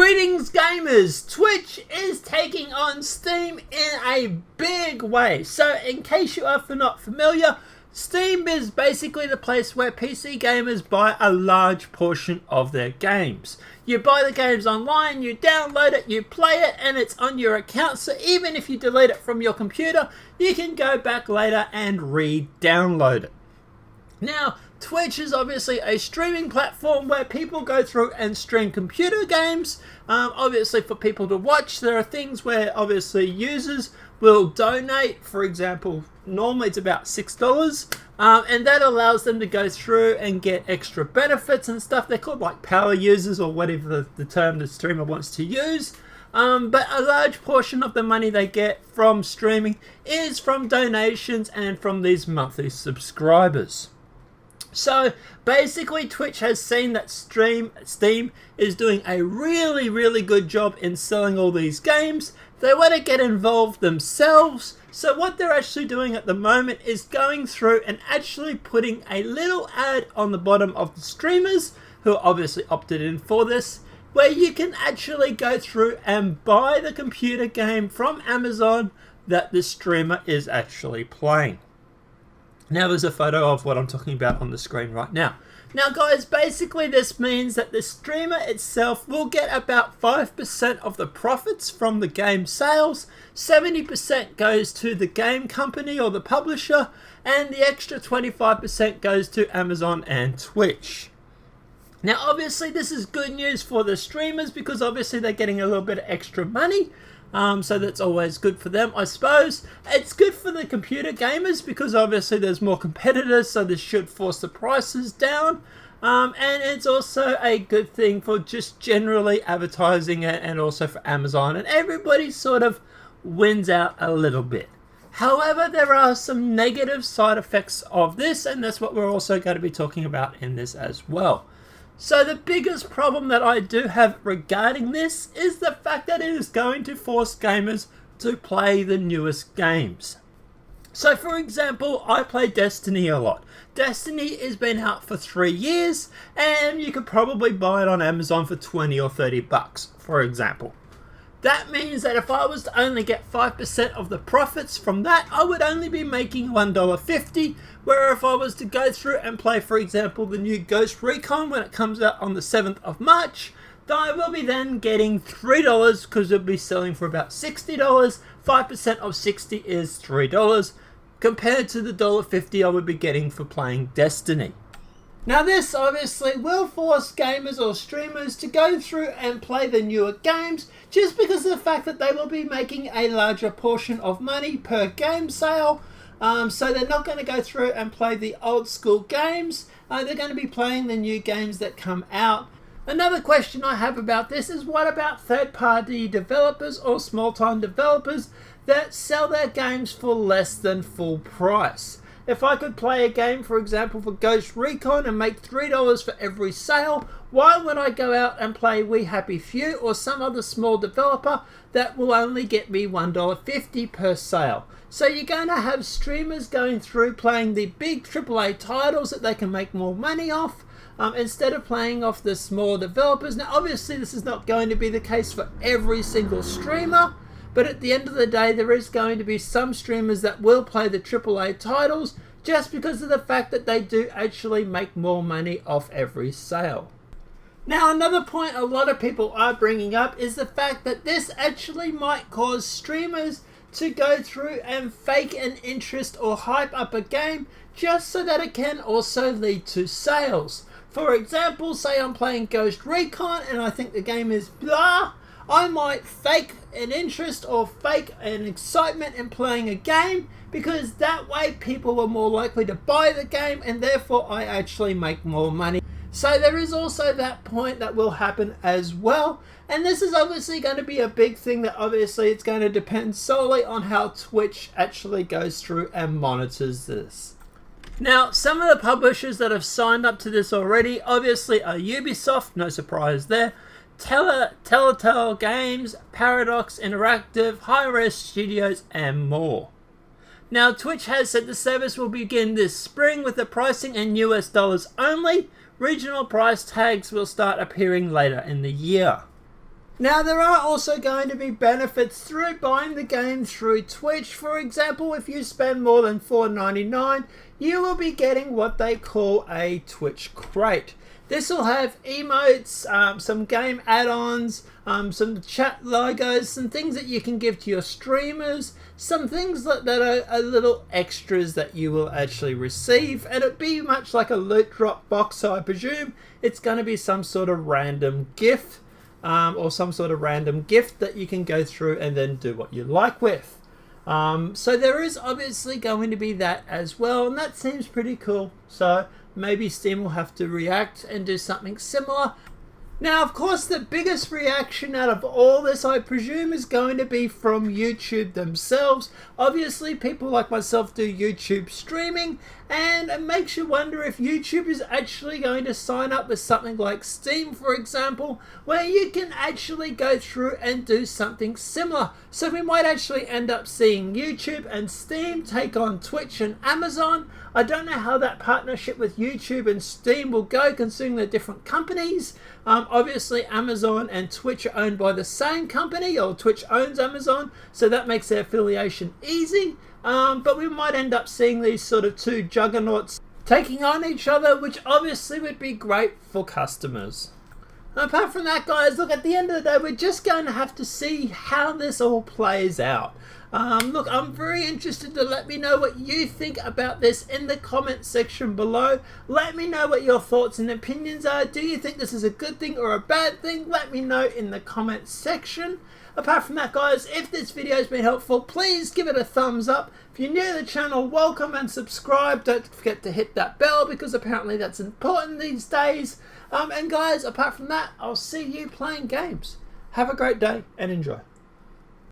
Greetings gamers! Twitch is taking on Steam in a big way. So in case you are not familiar, Steam is basically the place where PC gamers buy a large portion of their games. You buy the games online, you download it, you play it, and it's on your account. So even if you delete it from your computer, you can go back later and re-download it. Now, Twitch is obviously a streaming platform where people go through and stream computer games. Obviously for people to watch, there are things where obviously users will donate. For example, normally it's about $6, and that allows them to go through and get extra benefits and stuff. They're called like power users or whatever the term the streamer wants to use. But a large portion of the money they get from streaming is from donations and from these monthly subscribers. So basically Twitch has seen that Steam is doing a really good job in selling all these games. They want to get involved themselves. So what they're actually doing at the moment is going through and actually putting a little ad on the bottom of the streamers who obviously opted in for this, where you can actually go through and buy the computer game from Amazon that the streamer is actually playing. Now there's a photo of what I'm talking about on the screen right now. Now guys, basically this means that the streamer itself will get about 5% of the profits from the game sales, 70% goes to the game company or the publisher, and the extra 25% goes to Amazon and Twitch. Now obviously this is good news for the streamers because obviously they're getting a little bit of extra money. So that's always good for them, I suppose. It's good for the computer gamers because obviously there's more competitors, so this should force the prices down. And it's also a good thing for just generally advertising it and also for Amazon, and everybody sort of wins out a little bit. However, there are some negative side effects of this, and that's what we're also going to be talking about in this as well. So the biggest problem that I do have regarding this is the fact that it is going to force gamers to play the newest games. So for example, I play Destiny a lot. Destiny has been out for 3 years and you could probably buy it on Amazon for 20 or 30 bucks, for example. That means that if I was to only get 5% of the profits from that, I would only be making $1.50, where if I was to go through and play, for example, the new Ghost Recon when it comes out on the 7th of March, then I will be then getting $3 because it'll be selling for about $60. 5% of 60 is $3, compared to the $1.50 I would be getting for playing Destiny. Now this obviously will force gamers or streamers to go through and play the newer games just because of the fact that they will be making a larger portion of money per game sale. So they're not going to go through and play the old school games. They're going to be playing the new games that come out. Another question I have about this is, what about third-party developers or small-time developers that sell their games for less than full price? If I could play a game, for example, for Ghost Recon and make $3 for every sale, why would I go out and play We Happy Few or some other small developer that will only get me $1.50 per sale? So you're going to have streamers going through playing the big AAA titles that they can make more money off, instead of playing off the small developers. Now obviously this is not going to be the case for every single streamer, but at the end of the day, there is going to be some streamers that will play the AAA titles just because of the fact that they do actually make more money off every sale. Now, another point a lot of people are bringing up is the fact that this actually might cause streamers to go through and fake an interest or hype up a game just so that it can also lead to sales. For example, say I'm playing Ghost Recon and I think the game is blah. I might fake an interest or fake an excitement in playing a game because that way people are more likely to buy the game and therefore I actually make more money. So there is also that point that will happen as well, and this is obviously going to be a big thing that obviously it's going to depend solely on how Twitch actually goes through and monitors this. Now, some of the publishers that have signed up to this already obviously are Ubisoft, no surprise there, Telltale Games, Paradox Interactive, Hi-Res Studios, and more. Now, Twitch has said the service will begin this spring with the pricing in US dollars only. Regional price tags will start appearing later in the year. Now, there are also going to be benefits through buying the game through Twitch. For example, if you spend more than $4.99, you will be getting what they call a Twitch crate. This will have emotes, some game add-ons, some chat logos, some things that you can give to your streamers, some things that are little extras that you will actually receive, and it'll be much like a loot drop box, so I presume it's going to be some sort of random gift. Or some sort of random gift that you can go through and then do what you like with. So there is obviously going to be that as well, and that seems pretty cool. So maybe Steam will have to react and do something similar. Now, of course, the biggest reaction out of all this, I presume, is going to be from YouTube themselves. Obviously, people like myself do YouTube streaming, and it makes you wonder if YouTube is actually going to sign up with something like Steam, for example, where you can actually go through and do something similar. So we might actually end up seeing YouTube and Steam take on Twitch and Amazon. I don't know how that partnership with YouTube and Steam will go, considering they're different companies. Obviously, Amazon and Twitch are owned by the same company, or Twitch owns Amazon, so that makes their affiliation easy. But we might end up seeing these sort of two juggernauts taking on each other, which obviously would be great for customers. Apart from that, guys, look, at the end of the day, we're just going to have to see how this all plays out. Look, I'm very interested to let me know what you think about this in the comment section below. Let me know what your thoughts and opinions are. Do you think this is a good thing or a bad thing? Let me know in the comment section. Apart from that, guys, if this video has been helpful, please give it a thumbs up. If you're new to the channel, welcome and subscribe. Don't forget to hit that bell, because apparently that's important these days. And guys, apart from that, I'll see you playing games. Have a great day and enjoy.